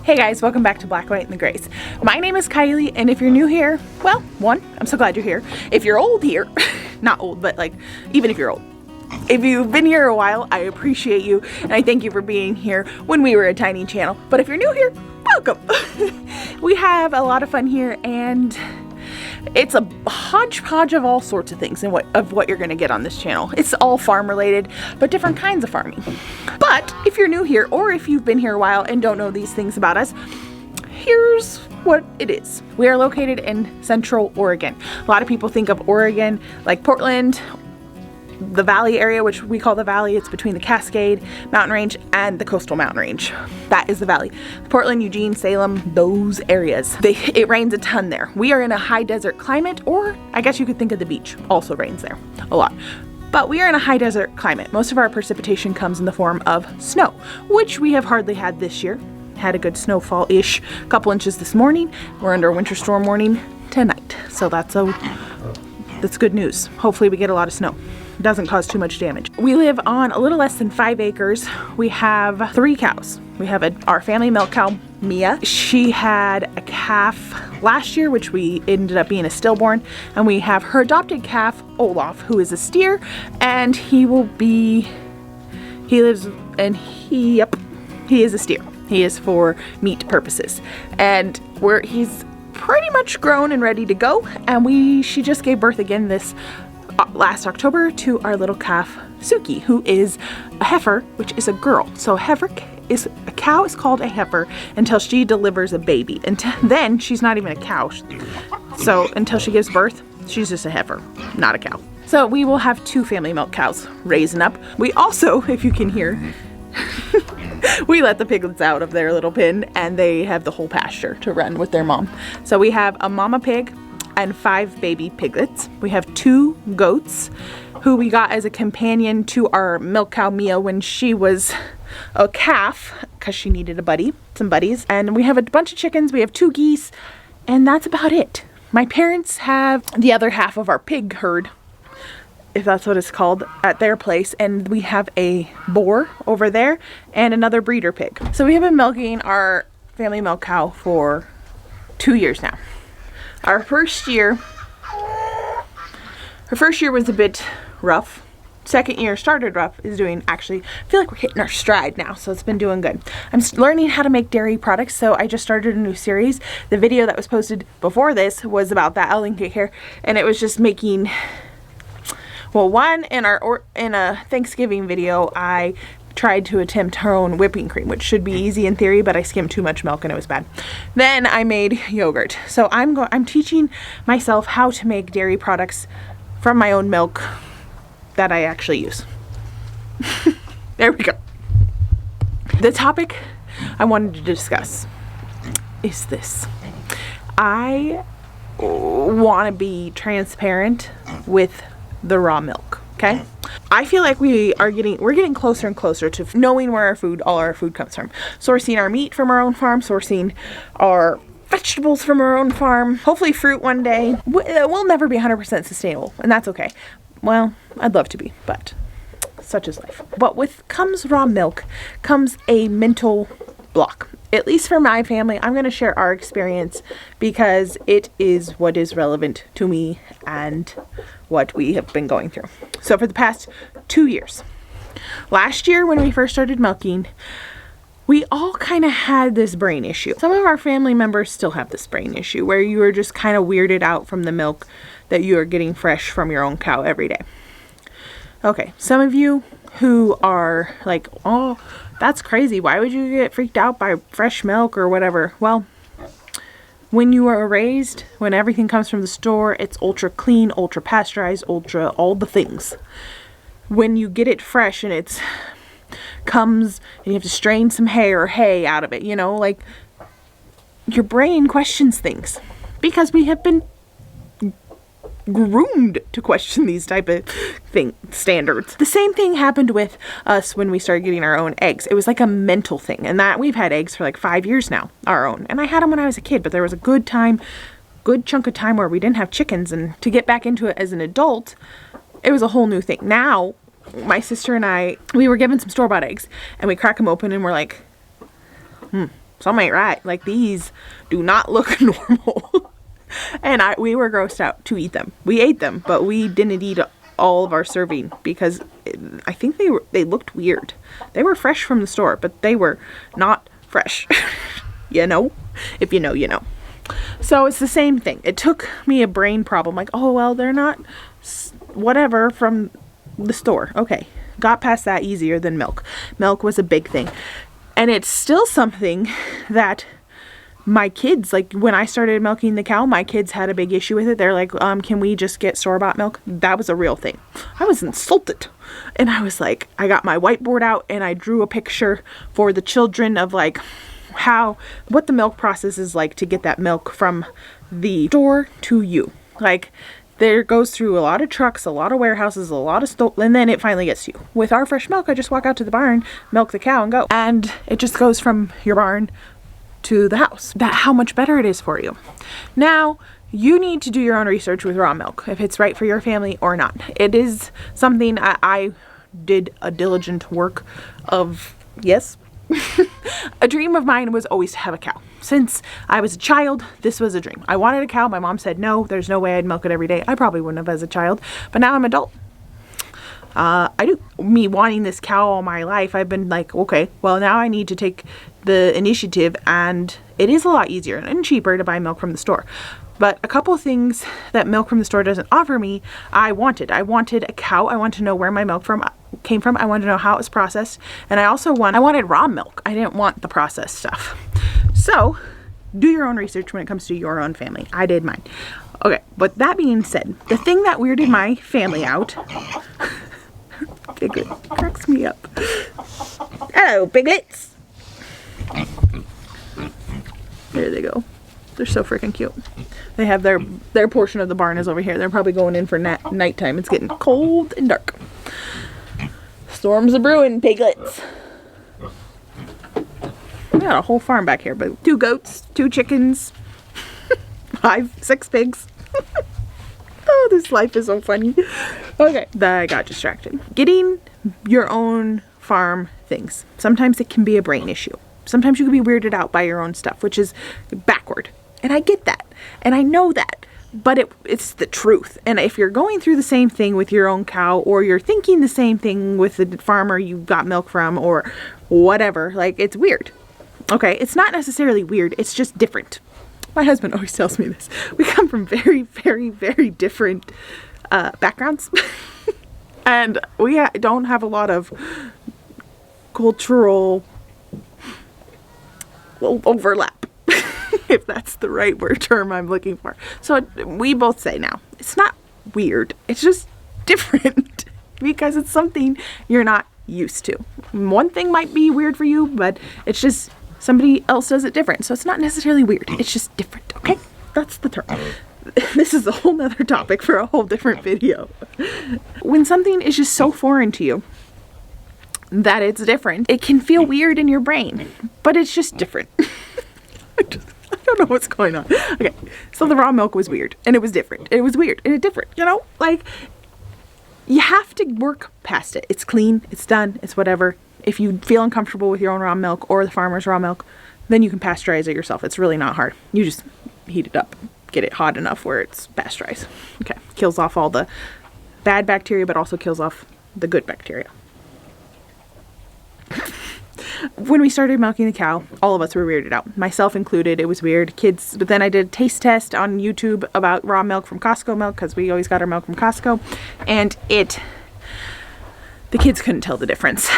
Hey guys, welcome back to Black, White, and the Grays. My name is Kylie, and if you're new here, well, one, I'm so glad you're here. If you're old here, not old, but like, even if you're old. If you've been here a while, I appreciate you, and I thank you for being here when we were a tiny channel. But if you're new here, welcome. We have a lot of fun here, and it's a hodgepodge of all sorts of things and what you're going to get on this channel. It's all farm related, but different kinds of farming. But if you're new here, or if you've been here a while and don't know these things about us, here's what it is. We are located in Central Oregon. A lot of people think of Oregon like Portland, the valley area, which we call the valley. It's between the Cascade Mountain Range and the Coastal Mountain Range. That is the valley. Portland, Eugene, Salem, those areas. It rains a ton there. We are in a high desert climate, or I guess you could think of the beach. Also rains there a lot. But we are in a high desert climate. Most of our precipitation comes in the form of snow, which we have hardly had this year. Had a good snowfall-ish, a couple inches this morning. We're under a winter storm warning tonight. So that's good news. Hopefully we get a lot of snow. It doesn't cause too much damage. We live on a little less than 5 acres. We have 3 cows. We have our family milk cow, Mia. She had a calf last year, which we ended up being a stillborn. And we have her adopted calf, Olaf, who is a steer. And he is a steer. He is for meat purposes. And he's pretty much grown and ready to go. And she just gave birth again this last October to our little calf Suki, who is a heifer, which is a girl. So a cow is called a heifer until she delivers a baby, and then she's not even a cow. So until she gives birth, she's just a heifer, not a cow. So we will have 2 family milk cows raising up. We also, if you can hear, we let the piglets out of their little pen, and they have the whole pasture to run with their mom. So we have a mama pig and 5 baby piglets. We have 2 goats who we got as a companion to our milk cow Mia when she was a calf, because she needed some buddies. And we have a bunch of chickens. We have 2 geese, and that's about it. My parents have the other half of our pig herd, if that's what it's called, at their place, and we have a boar over there and another breeder pig. So we have been milking our family milk cow for 2 years now. Her first year was a bit rough. Second year started rough, I feel like we're hitting our stride now, so it's been doing good. I'm learning how to make dairy products, so I just started a new series. The video that was posted before this was about that. I'll link it here. And it was just making, well, one, in a Thanksgiving video, I tried to attempt her own whipping cream, which should be easy in theory, but I skimmed too much milk and it was bad. Then I made yogurt. So I'm teaching myself how to make dairy products from my own milk that I actually use. There we go. The topic I wanted to discuss is this. I want to be transparent with the raw milk, okay? I feel like we're getting closer and closer to knowing where all our food comes from. Sourcing our meat from our own farm, sourcing our vegetables from our own farm, hopefully fruit one day. We'll never be 100% sustainable, and that's okay. Well, I'd love to be, but such is life. But with raw milk comes a mental block. At least for my family, I'm going to share our experience because it is what is relevant to me and what we have been going through. So for the past 2 years, last year when we first started milking, we all kind of had this brain issue. Some of our family members still have this brain issue where you are just kind of weirded out from the milk that you are getting fresh from your own cow every day. Okay, some of you who are like, oh, that's crazy. Why would you get freaked out by fresh milk or whatever? Well, when you are raised, when everything comes from the store, it's ultra clean, ultra pasteurized, ultra all the things. When you get it fresh and it comes and you have to strain some hay out of it, like your brain questions things because we have been groomed to question these type of standards. The same thing happened with us when we started getting our own eggs. It was like a mental thing, and that we've had eggs for like 5 years now, our own. And I had them when I was a kid, but there was a good chunk of time where we didn't have chickens, and to get back into it as an adult, it was a whole new thing. Now, my sister and I, we were given some store-bought eggs, and we crack them open, and we're like, something ain't right. Like, these do not look normal. And we were grossed out to eat them. We ate them, but we didn't eat all of our serving because I think they looked weird. They were fresh from the store, but they were not fresh. You know? If you know, you know. So it's the same thing. It took me a brain problem. Like, oh, well, they're not whatever from the store. Okay. Got past that easier than milk. Milk was a big thing. And it's still something that my kids, like when I started milking the cow, my kids had a big issue with it. They're like, can we just get store-bought milk? That was a real thing. I was insulted. And I was like, I got my whiteboard out and I drew a picture for the children of like what the milk process is like to get that milk from the store to you. Like, there goes through a lot of trucks, a lot of warehouses, a lot of and then it finally gets to you. With our fresh milk, I just walk out to the barn, milk the cow, and go. And it just goes from your barn to the house. How much better it is for you. Now, you need to do your own research with raw milk, if it's right for your family or not. It is something I did a diligent work of, yes. A dream of mine was always to have a cow. Since I was a child, this was a dream. I wanted a cow. My mom said no, there's no way I'd milk it every day. I probably wouldn't have as a child, but now I'm adult. I do. Me wanting this cow all my life, I've been like, okay, well, now I need to take the initiative, and it is a lot easier and cheaper to buy milk from the store. But a couple things that milk from the store doesn't offer me, I wanted. I wanted a cow. I wanted to know where my milk came from. I wanted to know how it was processed. And I wanted raw milk. I didn't want the processed stuff. So, do your own research when it comes to your own family. I did mine. Okay, but that being said, the thing that weirded my family out... Piglet cracks me up. Hello, piglets! There they go. They're so freaking cute. They have their portion of the barn is over here. They're probably going in for nighttime. It's getting cold and dark. Storms are brewing, piglets. We got a whole farm back here, but 2 goats, 2 chickens, 6 pigs. Oh, this life is so funny. Okay, I got distracted. Getting your own farm things. Sometimes it can be a brain issue. Sometimes you can be weirded out by your own stuff, which is backward. And I get that. And I know that. But it's the truth. And if you're going through the same thing with your own cow, or you're thinking the same thing with the farmer you got milk from, or whatever, like, it's weird. Okay, it's not necessarily weird. It's just different. My husband always tells me this. We come from very, very, very different backgrounds. And we don't have a lot of cultural overlap, if that's the right term I'm looking for. So we both say now, it's not weird. It's just different because it's something you're not used to. One thing might be weird for you, but it's just somebody else does it different. So it's not necessarily weird. It's just different, okay? That's the term. This is a whole nother topic for a whole different video. When something is just so foreign to you that it's different, it can feel weird in your brain, but it's just different. I don't know what's going on. Okay, so the raw milk was weird, and it was different. It was weird, and it's different, you know? Like, you have to work past it. It's clean, it's done, it's whatever. If you feel uncomfortable with your own raw milk or the farmer's raw milk, then you can pasteurize it yourself. It's really not hard. You just heat it up, get it hot enough where it's pasteurized. Okay, kills off all the bad bacteria, but also kills off the good bacteria. When we started milking the cow, all of us were weirded out, myself included. It was weird. Kids, but then I did a taste test on YouTube about raw milk from Costco milk, because we always got our milk from Costco, and the kids couldn't tell the difference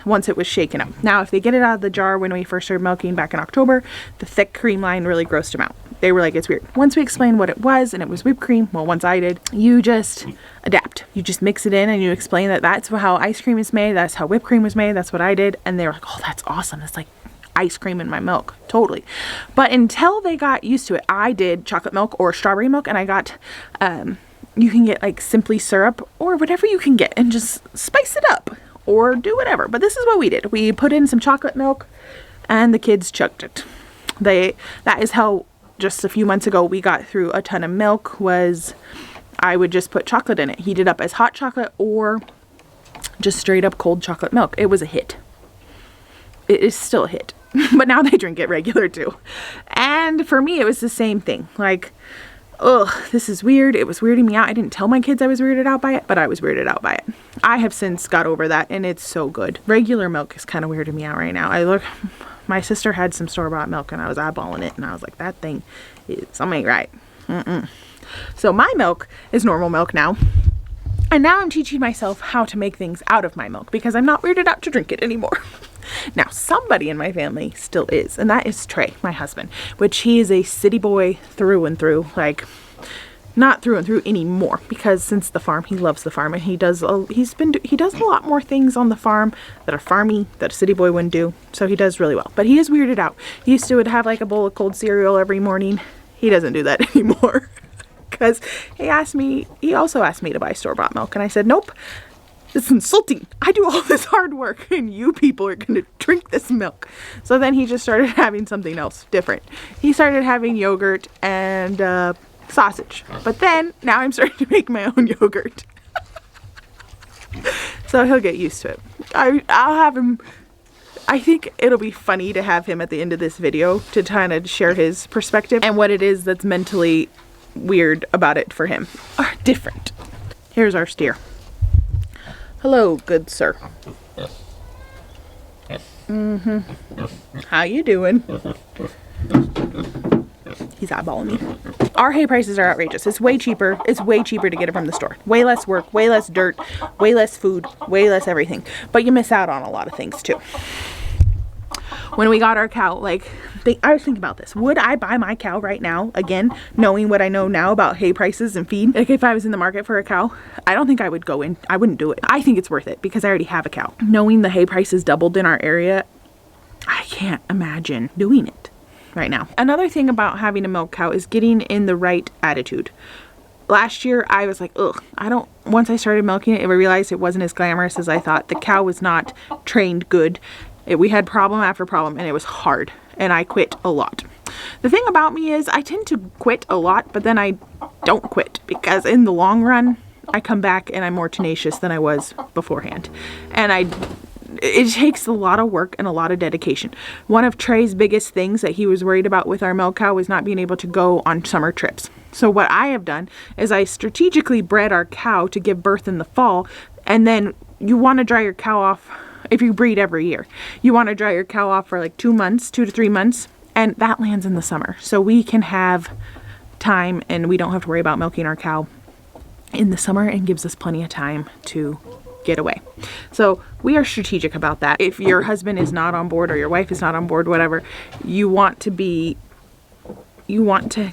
once it was shaken up. Now, if they get it out of the jar when we first started milking back in October, the thick cream line really grossed them out. They were like, it's weird. Once we explained what it was, and it was whipped cream, well, once I did, you just adapt. You just mix it in and you explain that that's how ice cream is made, that's how whipped cream was made, that's what I did. And they were like, oh, that's awesome. It's like ice cream in my milk. Totally. But until they got used to it, I did chocolate milk or strawberry milk, and I got, you can get like Simply syrup or whatever you can get and just spice it up or do whatever. But this is what we did. We put in some chocolate milk and the kids chugged it. That is how just a few months ago we got through a ton of milk. Was I would just put chocolate in it, heat it up as hot chocolate or just straight up cold chocolate milk. It was a hit. It is still a hit. But now they drink it regular too. And for me, it was the same thing. Like, ugh, this is weird. It was weirding me out. I didn't tell my kids I was weirded out by it, but I was weirded out by it. I have since got over that, and it's so good. Regular milk is kind of weirding me out right now. My sister had some store-bought milk, and I was eyeballing it, and I was like, that thing is something right. So my milk is normal milk now. And now I'm teaching myself how to make things out of my milk because I'm not weirded out to drink it anymore. Now, somebody in my family still is, and that is Trey, my husband, which he is a city boy through and through, like not through and through anymore, because since the farm, he loves the farm, and he does a lot more things on the farm that are farmy that a city boy wouldn't do. So he does really well, but he is weirded out. He used to have like a bowl of cold cereal every morning. He doesn't do that anymore because he also asked me to buy store-bought milk, and I said, nope. It's insulting. I do all this hard work and you people are going to drink this milk. So then he just started having something else different. He started having yogurt and sausage. But then now I'm starting to make my own yogurt. So he'll get used to it. I'll have him. I think it'll be funny to have him at the end of this video to kind of share his perspective and what it is that's mentally weird about it for him. Or different. Here's our steer. Hello, good sir. How you doing? He's eyeballing me. Our hay prices are outrageous. It's way cheaper. It's way cheaper to get it from the store. Way less work, way less dirt, way less food, way less everything. But you miss out on a lot of things too. When we got our cow, I was thinking about this. Would I buy my cow right now, again, knowing what I know now about hay prices and feed? Like, if I was in the market for a cow, I don't think I would go in. I wouldn't do it. I think it's worth it because I already have a cow. Knowing the hay prices doubled in our area, I can't imagine doing it right now. Another thing about having a milk cow is getting in the right attitude. Last year, I was like, ugh, once I started milking it, I realized it wasn't as glamorous as I thought. The cow was not trained good. We had problem after problem, and it was hard, and I quit a lot. The thing about me is I tend to quit a lot, but then I don't quit because in the long run, I come back and I'm more tenacious than I was beforehand. And it takes a lot of work and a lot of dedication. One of Trey's biggest things that he was worried about with our milk cow was not being able to go on summer trips. So what I have done is I strategically bred our cow to give birth in the fall, and then you want to dry your cow off. If you breed every year, you want to dry your cow off for like 2 to 3 months, and that lands in the summer. So we can have time and we don't have to worry about milking our cow in the summer, and gives us plenty of time to get away. So we are strategic about that. If your husband is not on board or your wife is not on board, whatever, you want to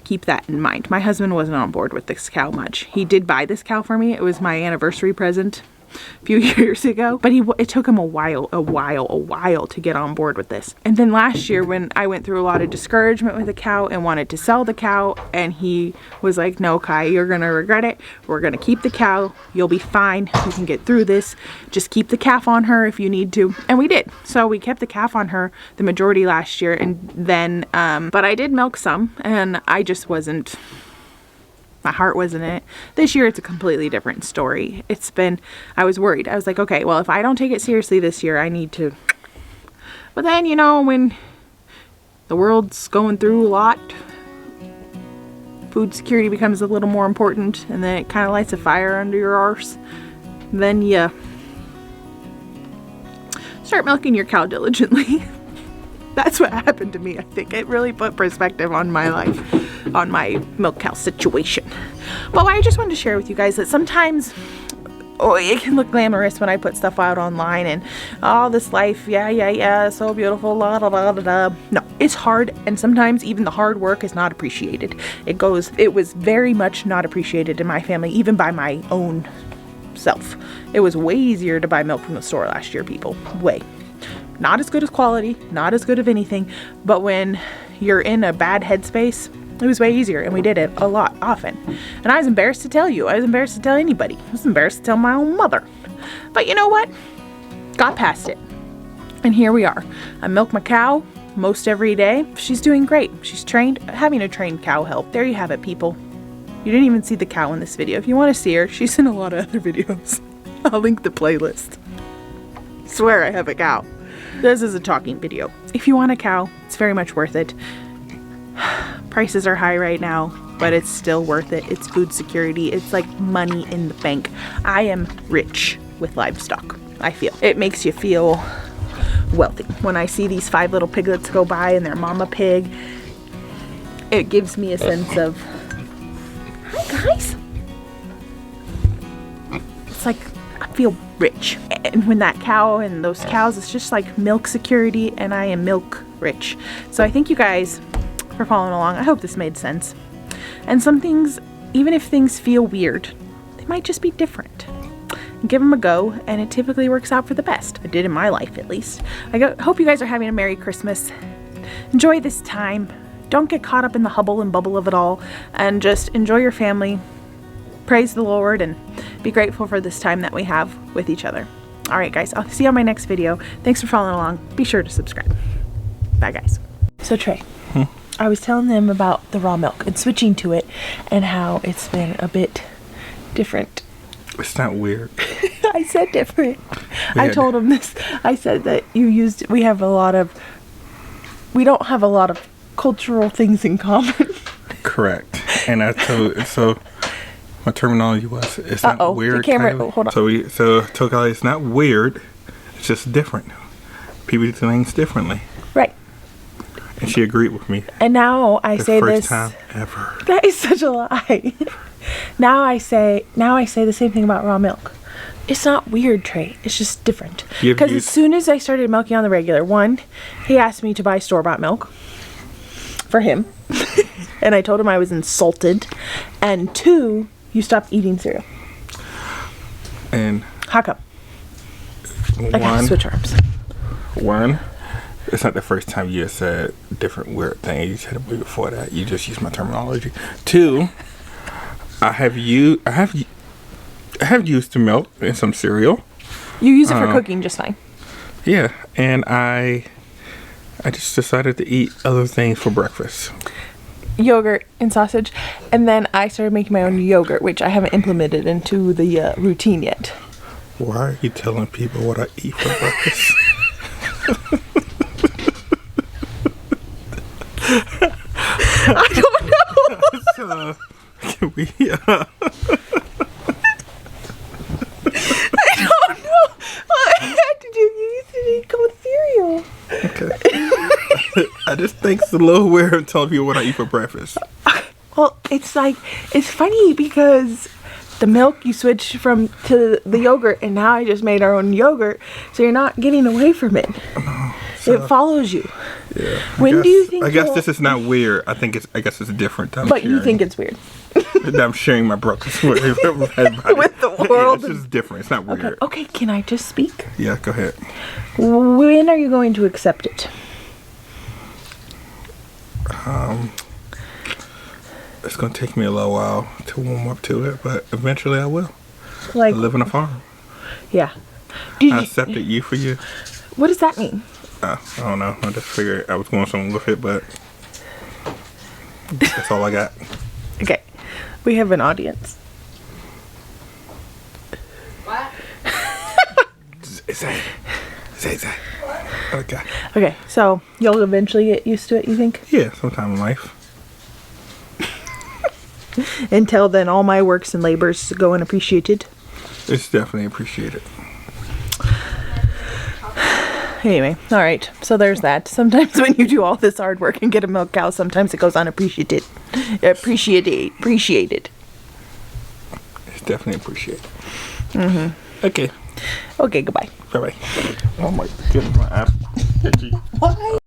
keep that in mind. My husband wasn't on board with this cow much. He did buy this cow for me. It was my anniversary present a few years ago, but it took him a while to get on board with this. And then last year, when I went through a lot of discouragement with the cow and wanted to sell the cow, and he was like, no, Kai, you're gonna regret it. We're gonna keep the cow. You'll be fine. You can get through this. Just keep the calf on her if you need to. And we did. So we kept the calf on her the majority last year, and then but I did milk some, and I just wasn't, my heart wasn't in it. This year, it's a completely different story. I was worried. I was like, okay, well, if I don't take it seriously this year, I need to. But then, when the world's going through a lot, food security becomes a little more important, and then it kind of lights a fire under your arse. Then you start milking your cow diligently. That's what happened to me, I think. It really put perspective on my life, on my milk cow situation. But I just wanted to share with you guys that sometimes it can look glamorous when I put stuff out online and all this life, yeah, so beautiful, la da da da da. No, it's hard, and sometimes even the hard work is not appreciated. It was very much not appreciated in my family, even by my own self. It was way easier to buy milk from the store last year, people. Way. Not as good as quality, not as good of anything, but when you're in a bad headspace, it was way easier, and we did it a lot, often. And I was embarrassed to tell you. I was embarrassed to tell anybody. I was embarrassed to tell my own mother. But you know what? Got past it. And here we are. I milk my cow most every day. She's doing great. She's trained. Having a trained cow help. There you have it, people. You didn't even see the cow in this video. If you want to see her, she's in a lot of other videos. I'll link the playlist. Swear I have a cow. This is a talking video. If you want a cow, it's very much worth it. Prices are high right now, but it's still worth it. It's food security. It's like money in the bank. I am rich with livestock, I feel. It makes you feel wealthy. When I see these 5 little piglets go by and their mama pig, it gives me a sense of, hi guys. It's like, I feel rich. And when that cow and those cows, it's just like milk security, and I am milk rich. So I thank you guys for following along. I hope this made sense. And some things, even if things feel weird, they might just be different. Give them a go, and it typically works out for the best. It did in my life, at least. Hope you guys are having a Merry Christmas. Enjoy this time. Don't get caught up in the hubble and bubble of it all, and just enjoy your family. Praise the Lord, and be grateful for this time that we have with each other. All right, guys, I'll see you on my next video. Thanks for following along. Be sure to subscribe. Bye, guys. So, Trey, I was telling them about the raw milk and switching to it, and how it's been a bit different. It's not weird. I said different. I told him this. I said that we don't have a lot of cultural things in common. Correct. And I told, so my terminology was, it's not weird. The camera, hold on. So told Kylie, it's not weird. It's just different. People do things differently. Right. And she agreed with me. And now I say this. First time ever. That is such a lie. Now I say the same thing about raw milk. It's not weird, Trey. It's just different. Because as soon as I started milking on the regular, 1, he asked me to buy store-bought milk for him. And I told him I was insulted. And 2, you stopped eating cereal. And how come? I gotta switch arms. 1, it's not the first time you have said different weird things. You said it before that. You just used my terminology. 2, I have used the milk in some cereal. You use it for cooking just fine. Yeah, and I just decided to eat other things for breakfast. Yogurt and sausage, and then I started making my own yogurt, which I haven't implemented into the routine yet. Why are you telling people what I eat for breakfast? I don't know. Can we? I don't know. All I had to do, you used to eat cold cereal. Okay. I just think it's a little weird telling people what I eat for breakfast. Well, it's funny because the milk you switch to the yogurt, and now I just made our own yogurt, so you're not getting away from it. So it follows you. Yeah. When do you think? I guess this is not weird. I guess it's different. But you think it's weird. I'm sharing my breakfast with everybody. With the world. Yeah, it's just different. It's not weird. Okay, can I just speak? Yeah, go ahead. When are you going to accept it? It's going to take me a little while to warm up to it, but eventually I will. I live on a farm. Yeah. I accepted you for you. What does that mean? I don't know. I just figured I was going somewhere with it, but that's all I got. Okay. We have an audience. What? Say. Okay. Okay, so you'll eventually get used to it, you think? Yeah, sometime in life. Until then, all my works and labors go unappreciated. It's definitely appreciated. Anyway, all right. So there's that. Sometimes when you do all this hard work and get a milk cow, sometimes it goes unappreciated. Appreciated. It's definitely appreciated. Mm-hmm. Okay. Okay, goodbye. Bye-bye. Oh my goodness, my ass. Why?